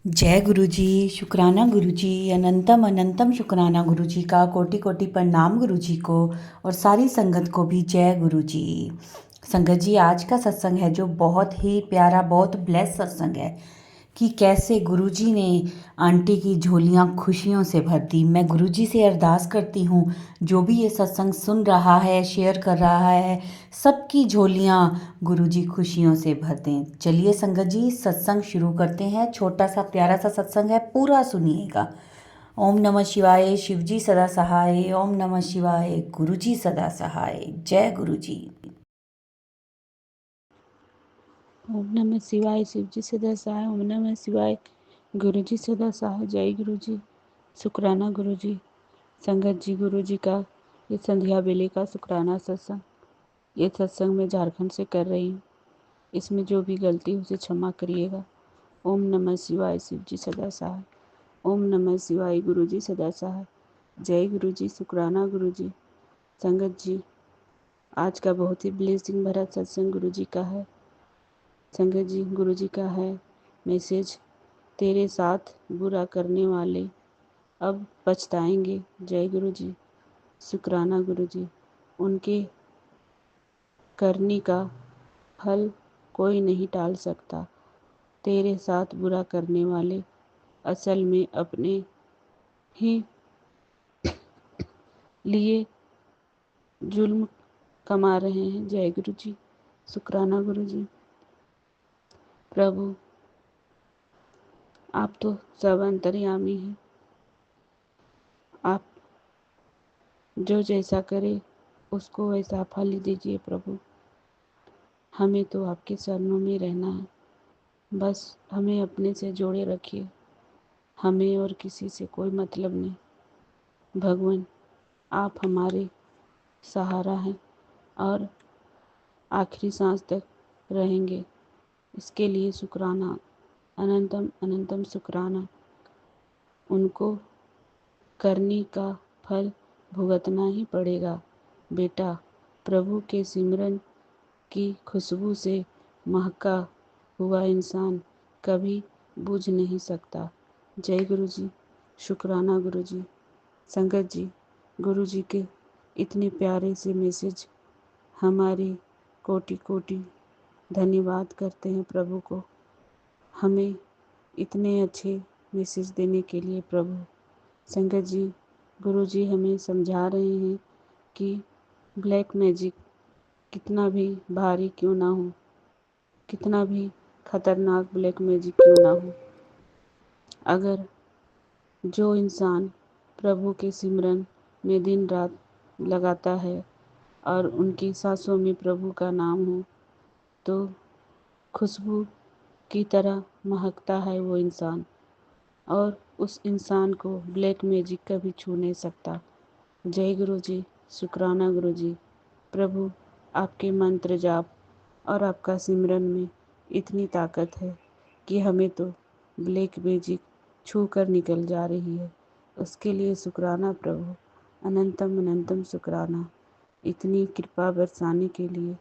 जय गुरु जी। शुक्राना गुरु जी। अनंतम अनंतम शुक्राना गुरु जी का। कोटि कोटि प्रणाम गुरु जी को और सारी संगत को भी जय गुरु जी। संगत जी, आज का सत्संग है जो बहुत ही प्यारा, बहुत ब्लेस सत्संग है कि कैसे गुरुजी ने आंटी की झोलियां खुशियों से भर दी। मैं गुरुजी से अरदास करती हूँ, जो भी ये सत्संग सुन रहा है, शेयर कर रहा है, सबकी झोलियां गुरुजी खुशियों से भर दें। चलिए संगत जी, सत्संग शुरू करते हैं। छोटा सा प्यारा सा सत्संग है, पूरा सुनिएगा। ओम नमः शिवाय। शिवजी सदा सहाय। ओम नमः शिवाय। गुरुजी सदा सहाय। जय गुरुजी। ओम नमः शिवाय। शिवजी सदा सहाय। ओम नमः शिवाय। गुरुजी सदा सहाय। जय गुरुजी। शुक्राना गुरुजी। संगत जी, गुरुजी का ये संध्या बेले का शुक्राना सत्संग, ये सत्संग मैं झारखंड से कर रही हूँ। इसमें जो भी गलती उसे क्षमा करिएगा। ओम नमः शिवाय। शिवजी सदा सहाय। ओम नमः शिवाय। गुरुजी सदा सहाय। जय गुरुजी। शुक्राना गुरुजी। संगत जी, आज का बहुत ही ब्लेसिंग भरा सत्संग गुरुजी का है। संगत जी, गुरुजी का है मैसेज, तेरे साथ बुरा करने वाले अब पछताएंगे। जय गुरुजी। शुक्राना गुरुजी। उनके करनी का फल कोई नहीं टाल सकता। तेरे साथ बुरा करने वाले असल में अपने ही लिए जुल्म कमा रहे हैं। जय गुरुजी। शुक्राना गुरुजी। प्रभु, आप तो सब अंतर्यामी हैं। आप जो जैसा करे उसको वैसा फल दीजिए प्रभु। हमें तो आपके चरणों में रहना है, बस हमें अपने से जोड़े रखिए। हमें और किसी से कोई मतलब नहीं। भगवान, आप हमारे सहारा हैं और आखिरी सांस तक रहेंगे। इसके लिए शुक्राना, अनंतम अनंतम शुक्राना। उनको करनी का फल भुगतना ही पड़ेगा। बेटा, प्रभु के सिमरन की खुशबू से महका हुआ इंसान कभी बुझ नहीं सकता। जय गुरु जी। शुक्राना गुरु जी। संगत जी, गुरु जी के इतने प्यारे से मैसेज, हमारे कोटि कोटि धन्यवाद करते हैं प्रभु को, हमें इतने अच्छे मैसेज देने के लिए प्रभु। संगत जी, गुरु जी हमें समझा रहे हैं कि ब्लैक मैजिक कितना भी भारी क्यों ना हो, कितना भी खतरनाक ब्लैक मैजिक क्यों ना हो, अगर जो इंसान प्रभु के सिमरन में दिन रात लगाता है और उनकी सांसों में प्रभु का नाम हो, तो खुशबू की तरह महकता है वो इंसान, और उस इंसान को ब्लैक मैजिक कभी छू नहीं सकता। जय गुरु जी। शुक्राना गुरु जी। प्रभु, आपके मंत्र जाप और आपका सिमरन में इतनी ताकत है कि हमें तो ब्लैक मैजिक छू कर निकल जा रही है। उसके लिए शुक्राना प्रभु, अनंतम अनंतम शुक्राना। इतनी कृपा बरसाने के लिए,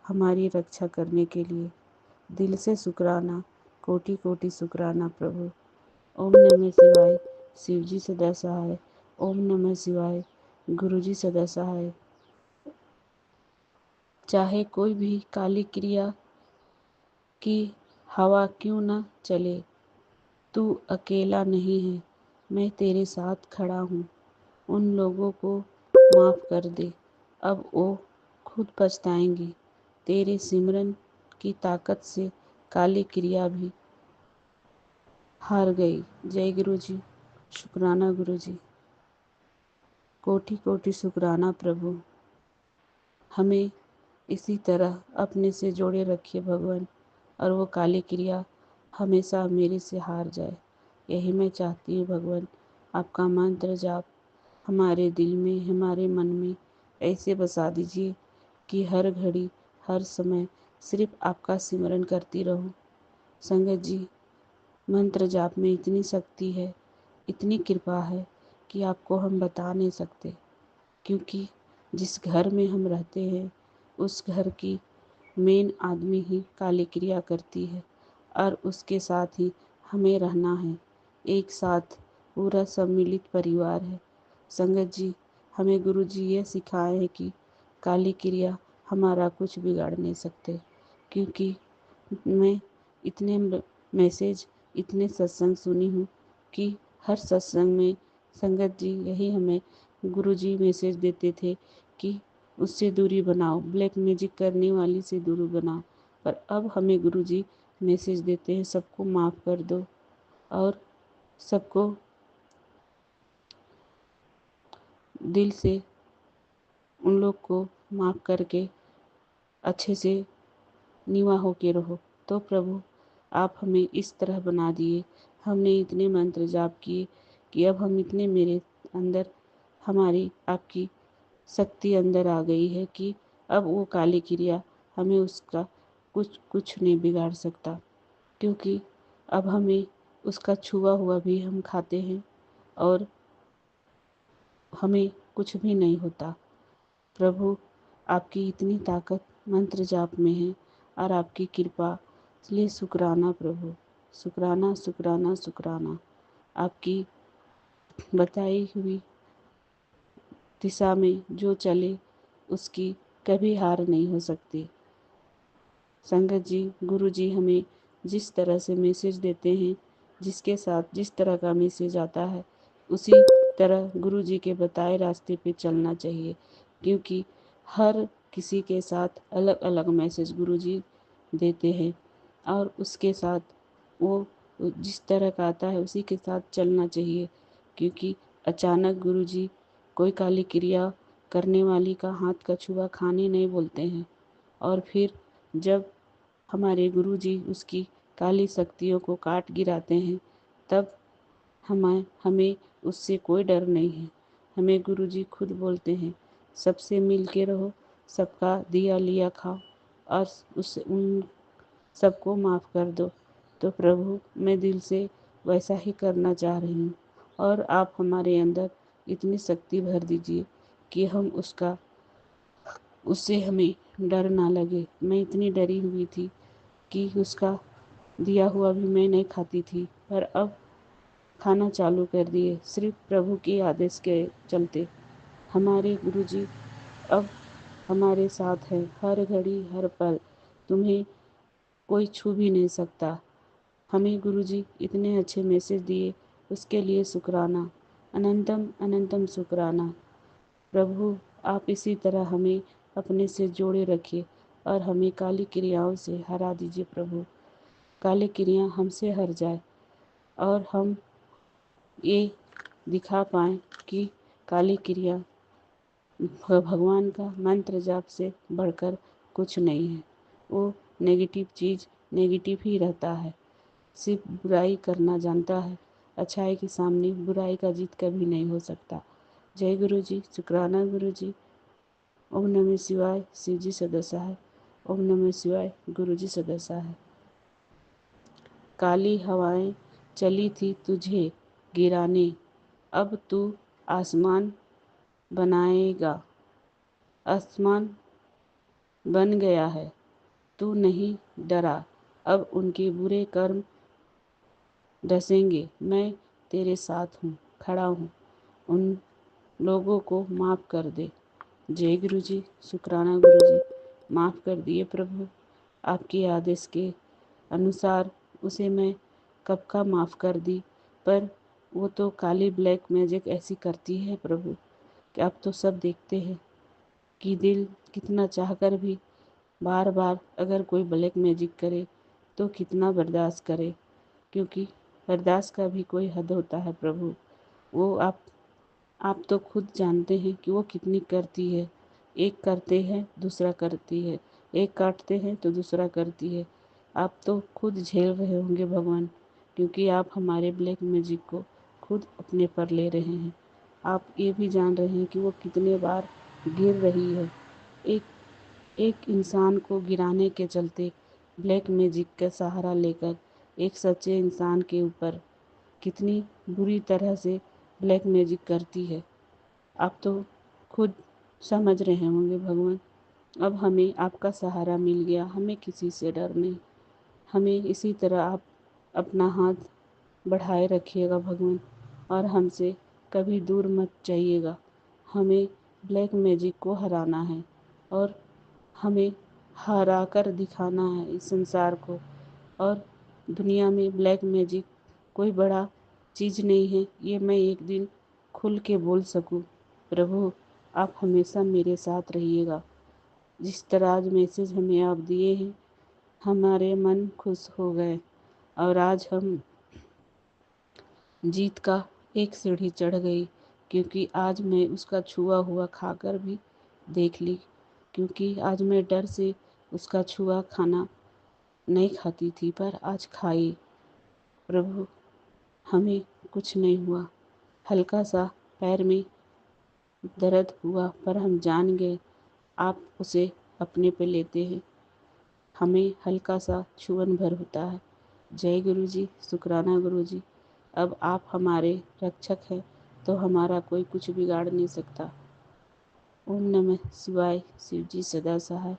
हमारी रक्षा करने के लिए दिल से शुक्राना, कोटि कोटि शुक्राना प्रभु। ओम नमः शिवाय। शिवजी सदा सहाय। ओम नमः शिवाय। गुरुजी सदा सहाय। चाहे कोई भी काली क्रिया की हवा क्यों न चले, तू अकेला नहीं है, मैं तेरे साथ खड़ा हूँ। उन लोगों को माफ़ कर दे, अब वो खुद पछताएंगे। तेरे सिमरन की ताकत से काली क्रिया भी हार गई। जय गुरु जी। शुक्राना गुरु जी। कोटि कोटि शुक्राना प्रभु। हमें इसी तरह अपने से जोड़े रखिए भगवान, और वो काली क्रिया हमेशा मेरे से हार जाए, यही मैं चाहती हूँ भगवान। आपका मंत्र जाप हमारे दिल में, हमारे मन में ऐसे बसा दीजिए कि हर घड़ी हर समय सिर्फ आपका सिमरन करती रहूं। संगत जी, मंत्र जाप में इतनी शक्ति है, इतनी कृपा है कि आपको हम बता नहीं सकते, क्योंकि जिस घर में हम रहते हैं उस घर की मेन आदमी ही काली क्रिया करती है, और उसके साथ ही हमें रहना है, एक साथ पूरा सम्मिलित परिवार है। संगत जी, हमें गुरु जी ये सिखाए हैं कि काली क्रिया हमारा कुछ बिगाड़ नहीं सकते, क्योंकि मैं इतने मैसेज, इतने सत्संग सुनी हूँ कि हर सत्संग में संगत जी यही हमें गुरु जी मैसेज देते थे कि उससे दूरी बनाओ, ब्लैक मैजिक करने वाली से दूरी बनाओ। पर अब हमें गुरु जी मैसेज देते हैं, सबको माफ़ कर दो और सबको दिल से उन लोग को माफ़ करके अच्छे से निवा होके रहो। तो प्रभु, आप हमें इस तरह बना दिए, हमने इतने मंत्र जाप किए कि अब हम इतने, मेरे अंदर हमारी आपकी शक्ति अंदर आ गई है कि अब वो काली क्रिया हमें उसका कुछ नहीं बिगाड़ सकता, क्योंकि अब हमें उसका छुआ हुआ भी हम खाते हैं और हमें कुछ भी नहीं होता। प्रभु, आपकी इतनी ताकत मंत्र जाप में है और आपकी कृपा, इसलिए शुक्राना प्रभु, शुक्राना शुक्राना शुक्राना। आपकी बताई हुई दिशा में जो चले उसकी कभी हार नहीं हो सकती। संगत जी, गुरु जी हमें जिस तरह से मैसेज देते हैं, जिसके साथ जिस तरह का मैसेज आता है, उसी तरह गुरु जी के बताए रास्ते पे चलना चाहिए, क्योंकि हर किसी के साथ अलग अलग मैसेज गुरु जी देते हैं और उसके साथ वो जिस तरह का आता है उसी के साथ चलना चाहिए, क्योंकि अचानक गुरु जी कोई काली क्रिया करने वाली का हाथ का छुआ खाने नहीं बोलते हैं। और फिर जब हमारे गुरु जी उसकी काली शक्तियों को काट गिराते हैं, तब हमें उससे कोई डर नहीं है। हमें गुरु जी खुद बोलते हैं, सबसे मिल के रहो, सबका दिया लिया खाओ और उन सबको माफ़ कर दो। तो प्रभु, मैं दिल से वैसा ही करना चाह रही हूँ और आप हमारे अंदर इतनी शक्ति भर दीजिए कि हम उससे हमें डर ना लगे। मैं इतनी डरी हुई थी कि उसका दिया हुआ भी मैं नहीं खाती थी, पर अब खाना चालू कर दिए, सिर्फ प्रभु के आदेश के चलते। हमारे गुरु जी अब हमारे साथ है, हर घड़ी हर पल तुम्हें कोई छू भी नहीं सकता। हमें गुरु जी इतने अच्छे मैसेज दिए, उसके लिए शुक्राना, अनंतम अनंतम शुक्राना। प्रभु, आप इसी तरह हमें अपने से जोड़े रखिए और हमें काली क्रियाओं से हरा दीजिए प्रभु। काली क्रिया हमसे हर जाए और हम ये दिखा पाएँ कि काली क्रिया भगवान का मंत्र जाप से बढ़कर कुछ नहीं है। वो नेगेटिव चीज़ नेगेटिव ही रहता है, सिर्फ बुराई करना जानता है, अच्छाई के सामने बुराई का जीत कभी नहीं हो सकता। जय गुरु जी, शुक्राना गुरु जी। ओम नमः शिवाय, शिव जी सदस्य है। ओम नमः शिवाय, गुरु जी सदस्य है। काली हवाएं चली थी तुझे गिराने, अब तू आसमान बनाएगा, आसमान बन गया है, तू नहीं डरा, अब उनके बुरे कर्म डसेंगे, मैं तेरे साथ हूँ, खड़ा हूँ, उन लोगों को माफ़ कर दे। जय गुरु जी, शुक्राना गुरु जी, माफ़ कर दिए प्रभु। आपके आदेश के अनुसार उसे मैं कब का माफ़ कर दी, पर वो तो काली ब्लैक मैजिक ऐसी करती है प्रभु कि आप तो सब देखते हैं कि दिल कितना चाहकर भी बार बार अगर कोई ब्लैक मैजिक करे तो कितना बर्दाश्त करे, क्योंकि बर्दाश्त का भी कोई हद होता है प्रभु। वो आप तो खुद जानते हैं कि वो कितनी करती है। एक करते हैं दूसरा करती है, एक काटते हैं तो दूसरा करती है। आप तो खुद झेल रहे होंगे भगवान, क्योंकि आप हमारे ब्लैक मैजिक को खुद अपने पर ले रहे हैं। आप ये भी जान रहे हैं कि वो कितने बार गिर रही है। एक एक इंसान को गिराने के चलते ब्लैक मैजिक का सहारा लेकर एक सच्चे इंसान के ऊपर कितनी बुरी तरह से ब्लैक मैजिक करती है, आप तो खुद समझ रहे होंगे भगवान। अब हमें आपका सहारा मिल गया, हमें किसी से डर नहीं। हमें इसी तरह आप अपना हाथ बढ़ाए रखिएगा भगवान, और हमसे कभी दूर मत जाइएगा। हमें ब्लैक मैजिक को हराना है, और हमें हरा कर दिखाना है इस संसार को। और दुनिया में ब्लैक मैजिक कोई बड़ा चीज़ नहीं है, ये मैं एक दिन खुल के बोल सकूं। प्रभु, आप हमेशा मेरे साथ रहिएगा। जिस तरह आज मैसेज हमें आप दिए हैं, हमारे मन खुश हो गए, और आज हम जीत का एक सीढ़ी चढ़ गई, क्योंकि आज मैं उसका छुआ हुआ खाकर भी देख ली। क्योंकि आज मैं डर से उसका छुआ खाना नहीं खाती थी, पर आज खाई। प्रभु, हमें कुछ नहीं हुआ, हल्का सा पैर में दर्द हुआ, पर हम जान गए आप उसे अपने पे लेते हैं। हमें हल्का सा छुअन भर होता है। जय गुरु जी, शुक्राना गुरु जी। अब आप हमारे रक्षक हैं, तो हमारा कोई कुछ बिगाड़ नहीं सकता। ओम नमः शिवाय, शिव जी सदा सहाय।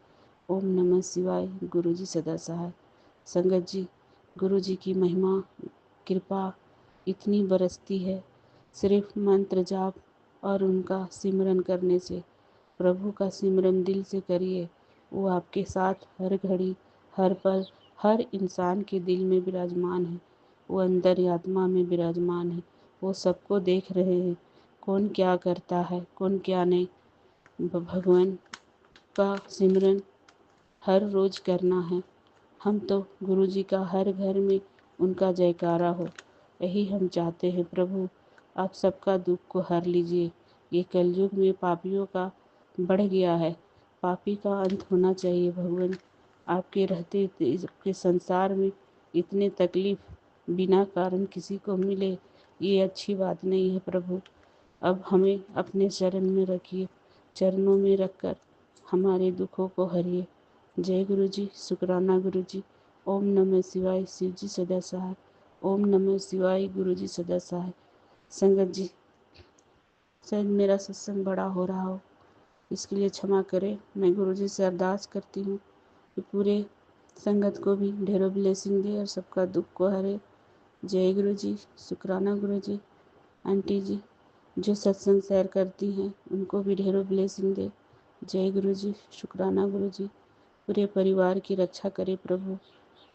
ओम नमः शिवाय, गुरु जी सदा सहाय। संगत जी, गुरु जी की महिमा कृपा इतनी बरसती है, सिर्फ मंत्र जाप और उनका सिमरन करने से। प्रभु का सिमरन दिल से करिए, वो आपके साथ हर घड़ी, हर पल, हर इंसान के दिल में विराजमान है। वो अंतर्यात्मा में विराजमान है। वो सबको देख रहे हैं, कौन क्या करता है, कौन क्या नहीं। भगवान का सिमरन हर रोज़ करना है। हम तो गुरु जी का हर घर में उनका जयकारा हो, यही हम चाहते हैं। प्रभु, आप सबका दुख को हर लीजिए। ये कलयुग में पापियों का बढ़ गया है, पापी का अंत होना चाहिए। भगवान, आपके रहते के संसार में इतने तकलीफ बिना कारण किसी को मिले, ये अच्छी बात नहीं है। प्रभु, अब हमें अपने चरण में रखिए, चरणों में रखकर हमारे दुखों को हरिए। जय गुरु जी, शुक्राना गुरु जी। ओम नमः शिवाय, शिव जी सदा सहाय। ओम नमः शिवाय, गुरु जी सदा सहाय। संगत जी, शायद मेरा सत्संग बड़ा हो रहा हो, इसके लिए क्षमा करें। मैं गुरु जी से अरदास करती हूँ कि पूरे संगत को भी ढेरों ब्लेसिंग दे और सबका दुख को हरे। जय गुरु जी, शुक्राना गुरु जी। आंटी जी जो सत्संग शेयर करती हैं, उनको भी ढेरों ब्लेसिंग दे। जय गुरु जी, शुक्राना गुरु जी। पूरे परिवार की रक्षा करे प्रभु।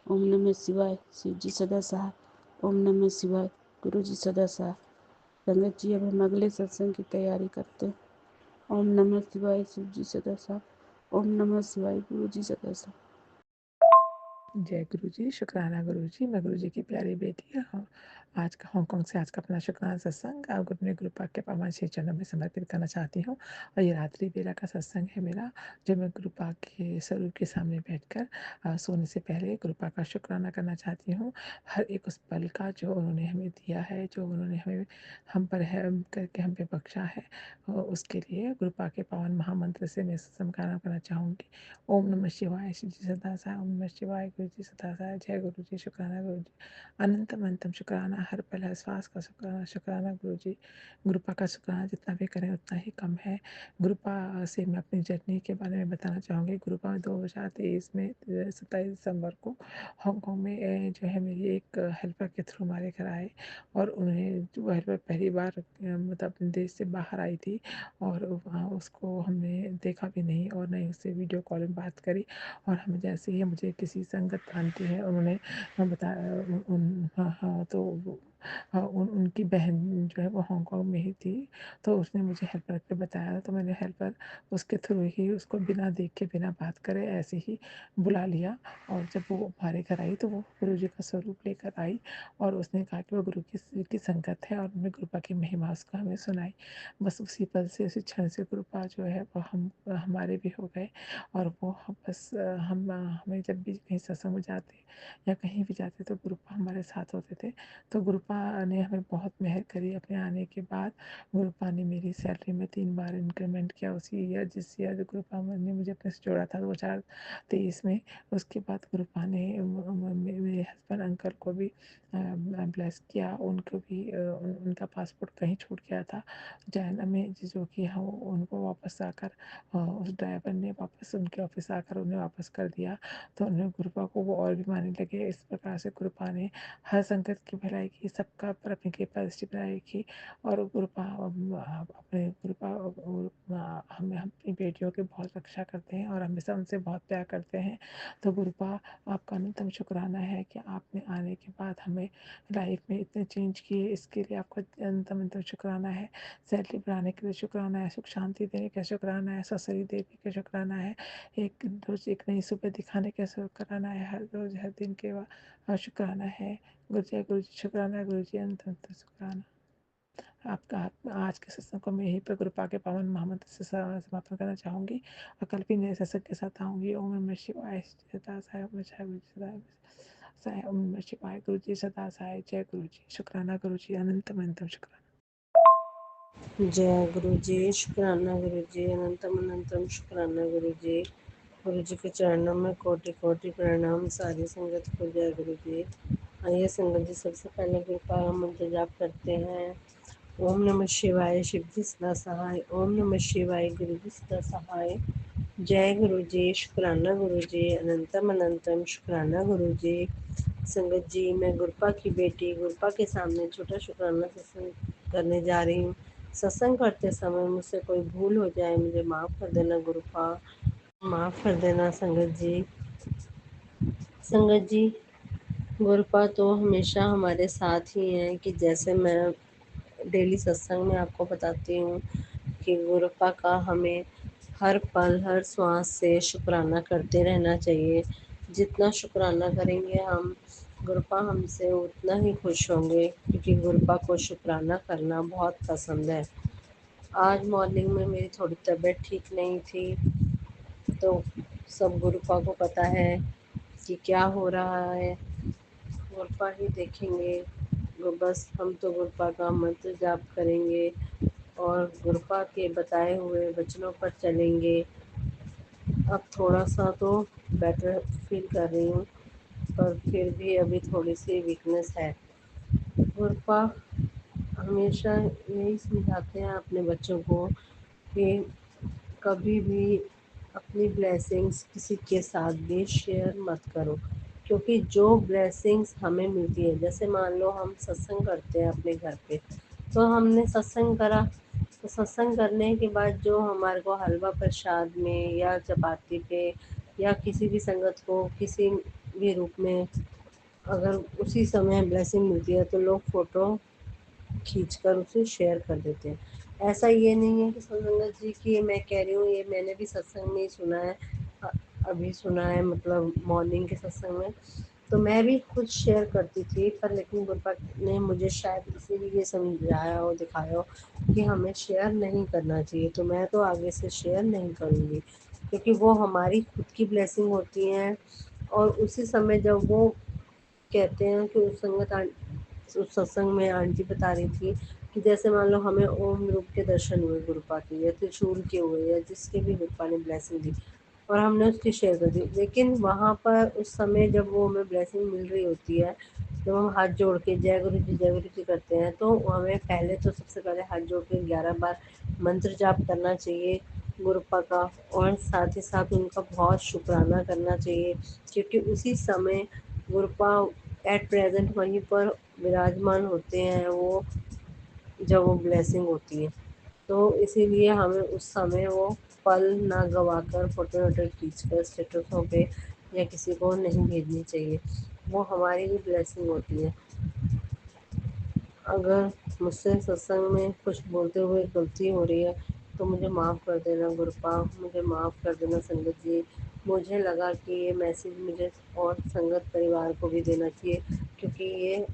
ओम नमः शिवाय, शिव जी सदा सहाय। ओम नमः शिवाय, गुरु जी सदा सहाय। संगत जी, अब हम अगले सत्संग की तैयारी करते हैं। ओम नमः शिवाय, शिव जी सदा सहाय। ओम नमः शिवाय, गुरु जी सदा सहाय। जय गुरु जी, शुक्राना गुरु जी। मैं गुरु जी की प्यारी बेटी हूँ। आज का हांगकांग से आज का अपना शुक्राना सत्संग गुरु गुरु पाक के पावन श्री चरणों में समर्पित करना चाहती हूँ। और ये रात्रि बेला का सत्संग है मेरा, जो मैं गुरु पाक के स्वरूप के सामने बैठकर सोने से पहले गुरु पाक का शुक्राना करना चाहती हूँ। हर एक उस पल का जो उन्होंने हमें दिया है, जो उन्होंने हमें हम पर है करके हम पे बख्शा है, उसके लिए गुरु पाक के पावन महामंत्र से मैं समकाना करना चाहूँगी। ओम नमः शिवाय, श्री जी सदा साई। ओम नमः शिवाय, गुरु जी सदा साई। जय गुरु जी, शुक्राना गुरु जी। अनंतम अनंतम शुक्राना, हर पल हर श्वास का शुक्राना, शुक्राना गुरु जी। गुरुपा का शुक्राना जितना भी करें उतना ही कम है। गुरुपा से मैं अपनी जर्नी के बारे में बताना चाहूँगी। गुरुपा 2023 में 27 दिसंबर को हांगकांग में जो है मेरी एक हेल्पर के थ्रू हमारे घर आए, और उन्हें जो हेल्पर पहली बार मतलब अपने देश से बाहर आई थी, और वहाँ उसको हमने देखा भी नहीं और नहीं उससे वीडियो कॉल में बात करी। और हमें जैसे ही मुझे किसी संगत आंटी है उन्होंने बताया हाँ हाँ, तो हाँ, उनकी बहन जो है वो हांगकांग में ही थी, तो उसने मुझे हेल्पर के बताया, तो मैंने हेल्पर उसके थ्रू ही उसको बिना देख के बिना बात करे ऐसे ही बुला लिया। और जब वो हमारे घर आई तो वो गुरु जी का स्वरूप लेकर आई, और उसने कहा कि वो गुरु की संगत है, और उन्होंने गुरुपा की महिमा उसको हमें सुनाई। बस उसी पल से उसी क्षण से गुरुपा जो है वो हम हमारे भी हो गए। और वो बस हम हमें जब भी कहीं सत्संग में जाते या कहीं भी जाते तो गुरुपा हमारे साथ होते थे। तो गुरुपा ने हमें बहुत मेहर करी। अपने आने के बाद गुरुपा ने मेरी सैलरी में 3 बार इंक्रीमेंट किया उसी ईयर, जिस ईयर गुरुपा ने मुझे अपने से जोड़ा था 2023 में। उसके बाद गुरुपा ने मेरे हस्बैंड अंकल को भी ब्लेस किया। उनको भी उनका पासपोर्ट कहीं छूट गया था चाइना में, जो कि हाँ उनको वापस आकर उस ड्राइवर ने वापस उनके ऑफिस आकर उन्हें वापस कर दिया। तो उन्होंने गुरुपा को वो और भी मानने लगे। इस प्रकार से गुरुपा ने हर संगत की भलाई की, सबका पर अपनी कृपा दृष्टि बनाए रखिए और गुरुपा अपने गुरुपा हम अपनी बेटियों की बहुत रक्षा करते हैं और हमेशा उनसे बहुत प्यार करते हैं। तो गुरुपा आपका अनंतम शुक्राना है कि आपने आने के बाद हमें लाइफ में इतने चेंज किए, इसके लिए आपका अनंतम अनंतम शुक्राना है। सैलरी बढ़ाने के लिए शुक्राना है, सुख शांति देने का शुक्राना है, ससरी देने का शुक्राना है, एक रोज एक नई सुबह दिखाने का शुक्राना है, हर रोज हर दिन के बाद शुक्राना है। गुरु जी शुक्राना, गुरु जी अनंत अनंत शुक्राना। आपका आज के सत्संग को मैं यहीं पर कृपा के पावन महामंत्र से समापन करना चाहूँगी और कल भी नए सत्संग के साथ आऊँगी। ओम नमः शिवाय, सदा साई, ओम नमः शिवाय, सदा साई, ओम नमः शिवाय। गुरु जी सदा साई, जय गुरु जी, शुक्राना गुरु जी, अनंतम अनंतम शुक्राना। जय गुरु जी, शुक्राना गुरु जी, अनंतम अनंतम शुक्राना गुरु जी। गुरु जी के चरणों में कोटि कोटि प्रणाम, सारी संगत को जय गुरु जी। आइए संगत जी, सबसे पहले कृपा मंत्र जाप करते हैं। ओम नमः शिवाय, शिव जी सदा सहाय। ओम नमः शिवाय, गुरु जी सदा सहाय। जय गुरु जी, शुक्राना गुरु जी, अनंतम अनंतम शुक्राना गुरु जी। संगत जी, मैं गुरपा की बेटी गुरपा के सामने छोटा शुक्राना सत्संग करने जा रही हूँ। सत्संग करते समय मुझसे कोई भूल हो जाए, मुझे माफ़ कर देना गुरुपा, माफ़ कर देना संगत जी। संगत जी, गुरुपा तो हमेशा हमारे साथ ही हैं कि जैसे मैं डेली सत्संग में आपको बताती हूँ कि गुरुपा का हमें हर पल हर श्वास से शुक्राना करते रहना चाहिए। जितना शुक्राना करेंगे हम, गुरुपा हमसे उतना ही खुश होंगे, क्योंकि गुरुपा को शुक्राना करना बहुत पसंद है। आज मॉर्निंग में मेरी थोड़ी तबीयत ठीक नहीं थी, तो सब गुरुपा को पता है कि क्या हो रहा है, गुरुपा ही देखेंगे। बस हम तो गुरुपा का मंत्र जाप करेंगे और गुरुपा के बताए हुए वचनों पर चलेंगे। अब थोड़ा सा तो बेटर फील कर रही हूँ, पर फिर भी अभी थोड़ी सी वीकनेस है। गुरुपा हमेशा यही समझाते हैं अपने बच्चों को कि कभी भी अपनी ब्लेसिंग्स किसी के साथ भी शेयर मत करो, क्योंकि जो ब्लेसिंग्स हमें मिलती है, जैसे मान लो हम सत्संग करते हैं अपने घर पे, तो हमने सत्संग करा, तो सत्संग करने के बाद जो हमारे को हलवा प्रसाद में या चपाती पे या किसी भी संगत को किसी भी रूप में अगर उसी समय ब्लेसिंग मिलती है, तो लोग फ़ोटो खींचकर उसे शेयर कर देते हैं। ऐसा ये नहीं है कि संगत जी की मैं कह रही हूँ, ये मैंने भी सत्संग में ही सुना है, अभी सुना है, मतलब मॉर्निंग के सत्संग में। तो मैं भी खुद शेयर करती थी, पर लेकिन गुरुपा ने मुझे शायद इसीलिए समझाया और दिखाया हो कि हमें शेयर नहीं करना चाहिए। तो मैं तो आगे से शेयर नहीं करूँगी, क्योंकि वो हमारी खुद की ब्लेसिंग होती हैं। और उसी समय जब वो कहते हैं कि उस सत्संग में आंटी बता रही थी कि जैसे मान लो हमें ओम रूप के दर्शन हुए गुरुपा के, या त्रिशूल के हुए, या जिसके भी गुरुपा ने ब्लेसिंग दी और हमने उसकी शेयर कर दी, लेकिन वहाँ पर उस समय जब वो हमें ब्लेसिंग मिल रही होती है, जब हम हाथ जोड़ के जय गुरु जी करते हैं, तो हमें पहले तो सबसे पहले हाथ जोड़ के 11 बार मंत्र जाप करना चाहिए गुरुपा का, और साथ ही साथ उनका बहुत शुक्राना करना चाहिए, क्योंकि उसी समय गुरुपा एट प्रेजेंट वहीं पर विराजमान होते हैं वो, जब वो ब्लेसिंग होती है। तो इसीलिए हमें उस समय वो पल ना गवाकर फ़ोटो वोटो खींचकर स्टेटसों पे या किसी को नहीं भेजनी चाहिए, वो हमारी ही ब्लेसिंग होती है। अगर मुझसे सत्संग में कुछ बोलते हुए गलती हो रही है, तो मुझे माफ़ कर देना गुरुपा, मुझे माफ़ कर देना संगत जी। मुझे लगा कि ये मैसेज मुझे और संगत परिवार को भी देना चाहिए, क्योंकि ये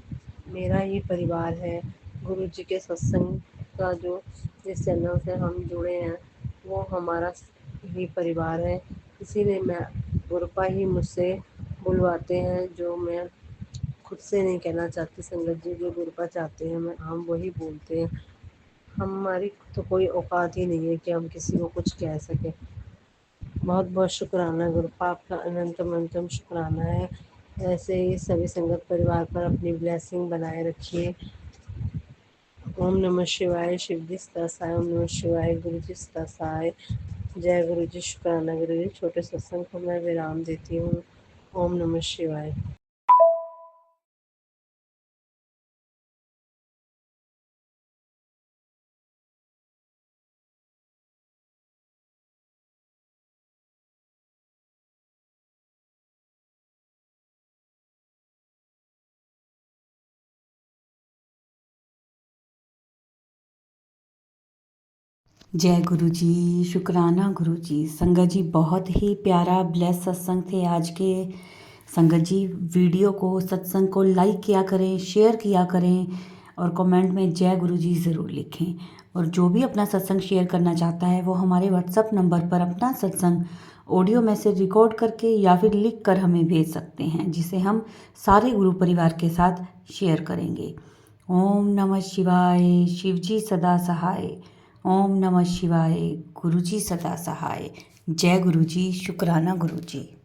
मेरा ही परिवार है। गुरु जी के सत्संग का जो जिस चैनल से हम जुड़े हैं, वो हमारा ही परिवार है। इसीलिए मैं गुरुपा ही मुझसे बुलवाते हैं, जो मैं खुद से नहीं कहना चाहती संगत जी, जो गुरुपा चाहते हैं मैं हम वही बोलते हैं। हमारी तो कोई औकात ही नहीं है कि हम किसी को कुछ कह सकें। बहुत बहुत शुक्राना गुरुपा, आपका अनंतम अनंतम शुक्राना है। ऐसे ही सभी संगत परिवार पर अपनी ब्लेसिंग बनाए रखिए। ओम नमः शिवाय, शिव जी सदा सहाय। ओम नमः शिवाय, गुरु जी सदा सहाय। जय गुरु जी, शुक्राना गुरु जी। छोटे सत्संग को मैं विराम देती हूँ। ओम नमः शिवाय। जय गुरु जी, शुक्राना गुरु जी। संगत जी, बहुत ही प्यारा ब्लेस सत्संग थे आज के। संगत जी, वीडियो को, सत्संग को लाइक किया करें, शेयर किया करें और कमेंट में जय गुरु जी ज़रूर लिखें। और जो भी अपना सत्संग शेयर करना चाहता है वो हमारे व्हाट्सएप नंबर पर अपना सत्संग ऑडियो मैसेज रिकॉर्ड करके या फिर लिख कर हमें भेज सकते हैं, जिसे हम सारे गुरु परिवार के साथ शेयर करेंगे। ओम नमः शिवाय। शिवजी सदा सहाय। ओम नमः शिवाय। गुरु जी सदा सहाय। जय गुरु जी, शुक्राना गुरु जी।